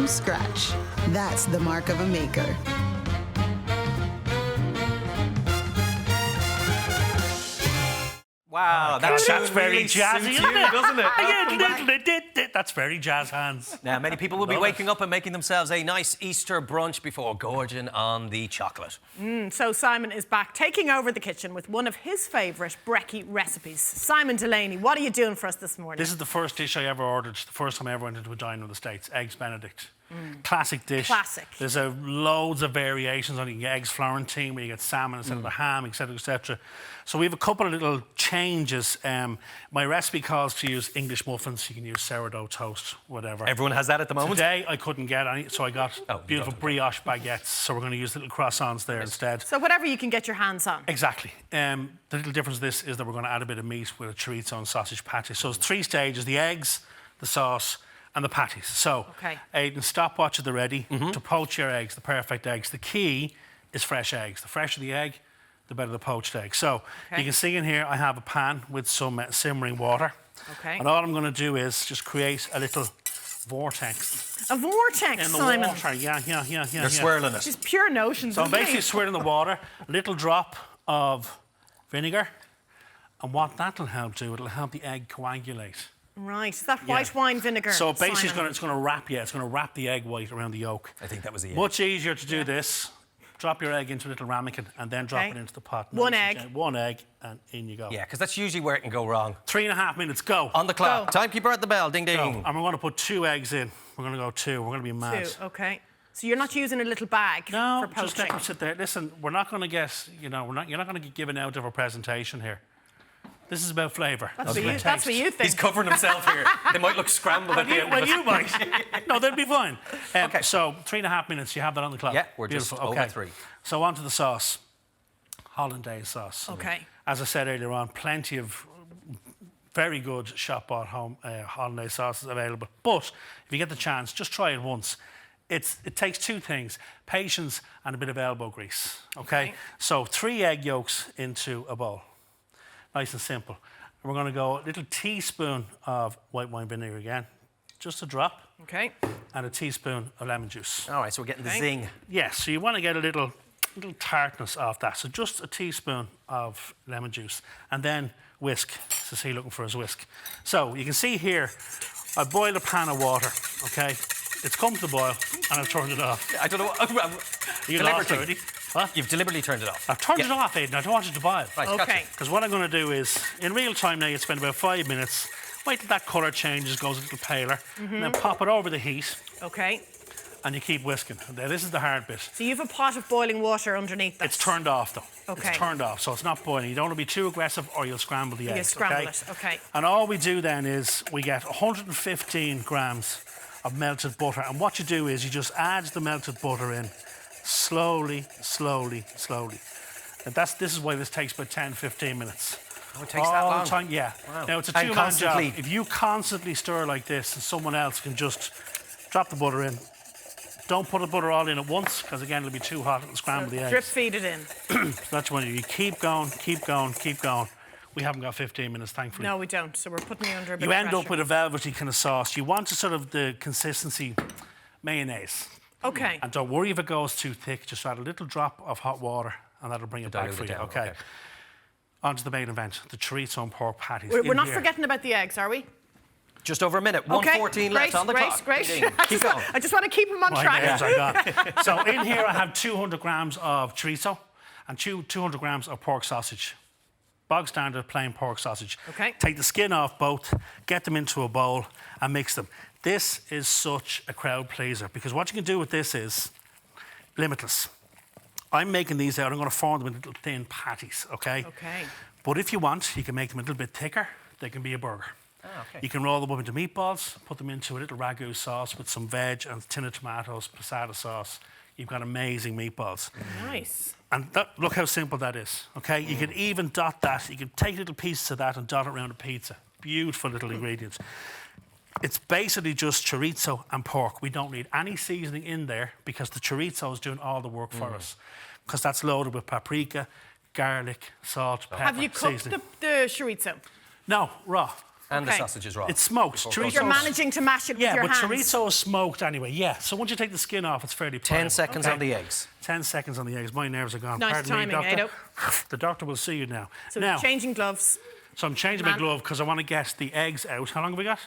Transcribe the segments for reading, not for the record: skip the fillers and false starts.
from scratch. That's the mark of a maker. Wow, that's very really jazzy, suits isn't you, it? doesn't it? That's very jazz hands. Now, many people will be waking up and making themselves a nice Easter brunch before gorging on the chocolate. So Simon is back, taking over the kitchen with one of his favourite brekkie recipes. Simon Delaney, what are you doing for us this morning? This is the first dish I ever ordered, the first time I ever went into a diner in the States. Eggs Benedict. Classic dish. Classic. There's loads of variations on it. You get eggs Florentine, where you get salmon instead of the ham, etc., etc. So we have a couple of little changes. My recipe calls to use English muffins. You can use sourdough toast, whatever. Everyone has that at the moment? Today I couldn't get any, so I got beautiful brioche baguettes. So we're going to use little croissants there instead. So whatever you can get your hands on. Exactly. The little difference of this is that we're going to add a bit of meat with a chorizo and sausage patty. So it's 3 stages: the eggs, the sauce, and the patties. So, Aidan, stopwatch at the ready to poach your eggs, the perfect eggs. The key is fresh eggs. The fresher the egg, the better the poached egg. So, you can see in here I have a pan with some simmering water. And all I'm going to do is just create a little vortex. A vortex, in the Simon? water. Yeah. You're swirling it. Just pure notions. So I'm basically swirling the water, a little drop of vinegar. And what that'll help do, it'll help the egg coagulate. Right, is that white wine vinegar? So basically it's going to wrap it's going to wrap the egg white around the yolk. I think that was the Much easier to do this. Drop your egg into a little ramekin and then drop it into the pot. One egg, and in you go. Yeah, because that's usually where it can go wrong. 3.5 minutes, go. On the clock. Go. Timekeeper at the bell, ding ding. Go. And we're going to put 2 eggs in. We're going to go 2. We're going to be mad. 2, okay. So you're not using a little bag for poaching? Just let them sit there. Listen, we're not going to get, you're not going to get given out of a presentation here. This is about flavour. That's what you think. He's covering himself here. They might look scrambled at the end. Well, you might. No, they'll be fine. So 3.5 minutes. You have that on the clock. Yeah, we're beautiful. just over 3. So on to the sauce. Hollandaise sauce. Okay. As I said earlier on, plenty of very good shop-bought Hollandaise sauces available. But if you get the chance, just try it once. It takes 2 things: patience and a bit of elbow grease. Okay. So 3 egg yolks into a bowl. Nice and simple. And we're going to go a little teaspoon of white wine vinegar again, just a drop. Okay. And a teaspoon of lemon juice. All right, so we're getting the zing. Yes, so you want to get a little tartness off that. So just a teaspoon of lemon juice. And then whisk. So see, looking for his whisk. So you can see here, I boiled a pan of water, okay? It's come to the boil, and I've turned it off. I don't know. You lost already? What? You've deliberately turned it off. I've turned it off, Aidan. I don't want it to boil. Right, okay. Because what I'm going to do is, in real time now, you spend about 5 minutes, wait till that colour changes, goes a little paler, and then pop it over the heat. Okay. And you keep whisking. Now, this is the hard bit. So you have a pot of boiling water underneath that? It's turned off, though. Okay. It's turned off, so it's not boiling. You don't want to be too aggressive or you'll scramble the eggs. You scramble it, okay. And all we do then is we get 115 grams of melted butter. And what you do is you just add the melted butter in slowly, slowly, slowly. And this is why this takes about 10, 15 minutes. Oh, it takes that long? All the time, yeah. Wow. Now, it's a 2-man job. If you constantly stir like this, and someone else can just drop the butter in. Don't put the butter all in at once, because again, it'll be too hot and scramble the eggs. Drip feed it in. So that's what you keep going, keep going, keep going. We haven't got 15 minutes, thankfully. No, we don't. So we're putting you under a bit You of end pressure. up with a velvety kind of sauce. You want to sort of the consistency mayonnaise. Okay. And don't worry if it goes too thick. Just add a little drop of hot water, and that'll bring it back for you. Okay. On to the main event, the chorizo and pork patties. We're not forgetting about the eggs, are we? Just over a minute. 1:14 left on the clock. Great. Keep going. I just want to keep them on track. Eggs I got. So in here I have 200 grams of chorizo and 200 grams of pork sausage. Bog standard plain pork sausage. Okay. Take the skin off both, get them into a bowl and mix them. This is such a crowd pleaser because what you can do with this is limitless. I'm making these out. I'm going to form them in little thin patties, okay? Okay. But if you want, you can make them a little bit thicker. They can be a burger. Oh, okay. You can roll them up into meatballs, put them into a little ragu sauce with some veg and a tin of tomatoes, passata sauce. You've got amazing meatballs. Nice. And look how simple that is, okay? You can even dot that. You can take little pieces of that and dot it around a pizza. Beautiful little ingredients. It's basically just chorizo and pork. We don't need any seasoning in there because the chorizo is doing all the work for us. Because that's loaded with paprika, garlic, salt, pepper, Have you cooked seasoning. the chorizo? No, raw. And the sausage is raw. It's smoked. Chorizo. You're managing to mash it with your hands. Yeah, but chorizo is smoked anyway, yeah. So once you take the skin off, it's fairly pliable. 10 seconds on the eggs. 10 seconds on the eggs. My nerves are gone. Nice Pardon timing, me, doctor. Ado. The doctor will see you now. So now, changing gloves. So I'm changing my glove because I want to get the eggs out. How long have we got?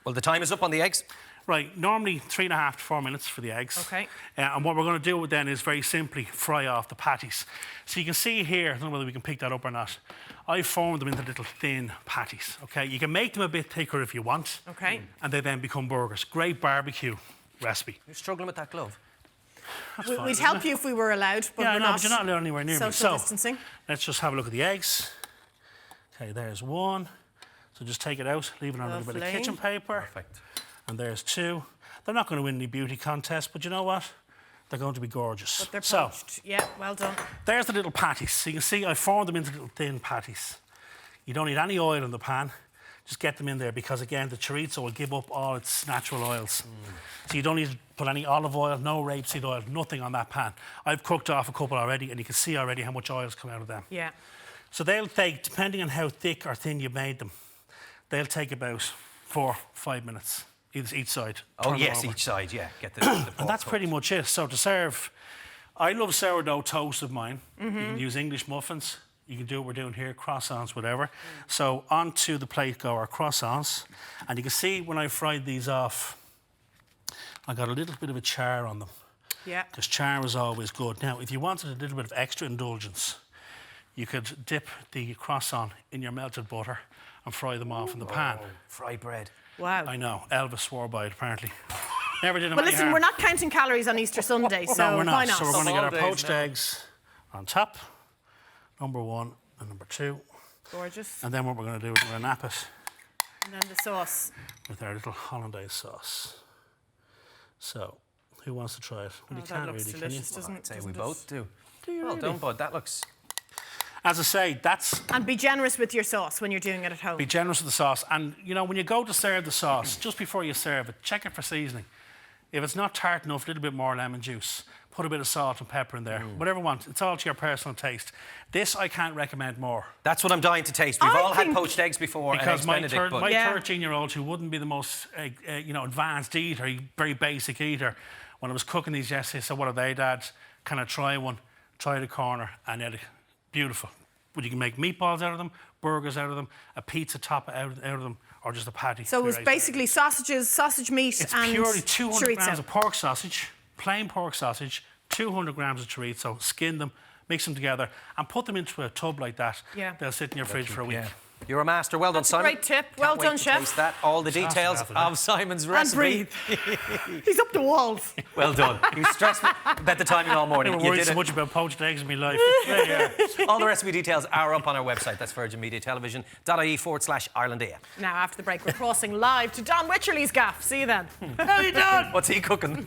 Well, the time is up on the eggs. Right, normally 3.5 to 4 minutes for the eggs. Okay. And what we're going to do then is very simply fry off the patties. So you can see here, I don't know whether we can pick that up or not, I formed them into little thin patties, okay? You can make them a bit thicker if you want. Okay. And they then become burgers. Great barbecue recipe. You're struggling with that glove. We'd help you if we were allowed, but yeah, we're no, not. but you're not allowed anywhere near me. Social distancing. Let's just have a look at the eggs. Okay, there's one. So just take it out, leave it on a little bit of kitchen paper. Perfect. And there's two. They're not going to win any beauty contest, but you know what? They're going to be gorgeous. But they're poached. Yeah, well done. There's the little patties. So you can see I formed them into little thin patties. You don't need any oil in the pan. Just get them in there because, again, the chorizo will give up all its natural oils. So you don't need to put any olive oil, no rapeseed oil, nothing on that pan. I've cooked off a couple already, and you can see already how much oil's come out of them. Yeah. So they'll take, depending on how thick or thin you made them, they'll take about 4 or 5 minutes. Each side. Oh, yes, each side, yeah. Get the and that's pretty much it. So to serve, I love sourdough toast of mine. You can use English muffins. You can do what we're doing here, croissants, whatever. So onto the plate go our croissants. And you can see when I fried these off, I got a little bit of a char on them. Yeah. Because char is always good. Now, if you wanted a little bit of extra indulgence, you could dip the croissant in your melted butter and fry them off in the pan. Fried bread. Wow. I know. Elvis swore by it, apparently. Never did him Well, any listen, harm. we're not counting calories on Easter Sunday, so No, we're not. why not? So we're going to get our Hollandaise poached now. eggs on top, number 1 and number 2. Gorgeous. And then what we're going to do is we're going to nap it And then the sauce. with our little Hollandaise sauce. So, who wants to try it? Well, you that can't looks really, delicious, can doesn't you? it? Say we Doesn't it? both do. you Well really? done, bud. That looks... As I say, that's... And be generous with your sauce when you're doing it at home. Be generous with the sauce. And, you know, when you go to serve the sauce, just before you serve it, check it for seasoning. If it's not tart enough, a little bit more lemon juice. Put a bit of salt and pepper in there. Whatever you want. It's all to your personal taste. This I can't recommend more. That's what I'm dying to taste. We've all had poached eggs before and Because eggs my Benedict, but... 13-year-old, who wouldn't be the most, advanced eater, very basic eater, when I was cooking these yesterday, said, "What are they, Dad? Can I try one?" Tried a corner and ate it. Beautiful. But you can make meatballs out of them, burgers out of them, a pizza top out of them, or just a patty. So it was basically sausages, sausage meat, It's and purely 200 chorizo. grams of pork sausage, plain pork sausage, 200 grams of chorizo, skin them, mix them together, and put them into a tub like that. Yeah. They'll sit in your fridge for a week. Yeah. You're a master. Well done, That's a Simon. great tip. Can't Well wait done, to chef. taste that. All the details after that. of Simon's And recipe. breathe. He's up the walls. Well done. You stressed about the timing all I morning. never You worried did so it. much about poached eggs in my life. There you are. All the recipe details are up on our website. That's virginmediatelevision.ie/Irelandea. Now, after the break, we're crossing live to Don Wycherley's gaff. See you then. How you doing? What's he cooking?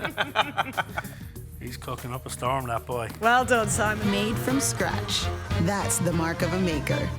He's cooking up a storm, that boy. Well done, Simon. Made from scratch. That's the mark of a maker.